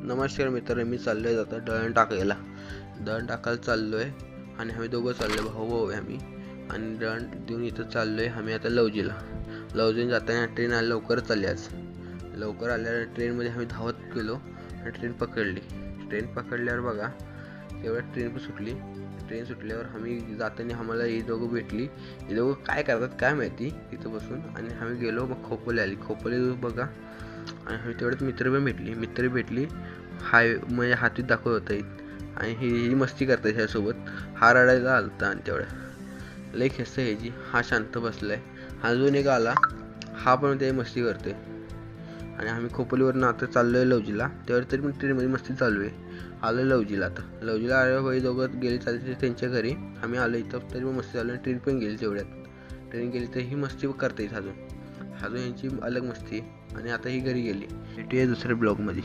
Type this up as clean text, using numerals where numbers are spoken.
नमस्कार मित्र, मी चाललोय आता दळण टाकायला चाललोय. आणि आम्ही दोघं चाललोय, भाऊ आहे आम्ही. आणि दळण देऊन इथं चाललोय आम्ही आता लवजीला जाताना ट्रेन आली, लवकरच आली. आज लवकर आल्यावर ट्रेनमध्ये आम्ही धावत गेलो आणि ट्रेन पकडल्यावर बघा तेवढ्यात ट्रेन सुटली. ट्रेन सुटल्यावर आम्ही जाताना आम्हाला ही दोघं भेटली. ही दोघं काय करतात काय माहिती तिथं बसून. आणि आम्ही गेलो, मग खोपोली बघा. आणि आम्ही तेवढ्यात मित्र भेटली. हाय म्हणजे हातीत दाखवत होता. आणि ही मस्ती करते ह्यासोबत. हा रडायला आलता आणि तेवढ्या लई खेस्त ह्याची. हा शांत बसलाय. अजून एक आला, हा पण ते मस्ती करतोय. आणि आम्ही खोपोलीवरनं आता चाललोय लवजीला. तेवढं तरी पण ट्रेनमध्ये मस्ती चालू आहे. आलो लवजीला. लवजीला आल्यावर बाई दोघं गेले चालते त्यांच्या घरी. आम्ही आलो इथं तरी पण मस्ती चालू आहे. ट्रेन पण गेली तेवढ्यात. ट्रेन गेली तर ही मस्ती करते अजून यांची अलग मस्ती. आणि आता ही घरी गेली. भेटूया दुसऱ्या ब्लॉगमध्ये.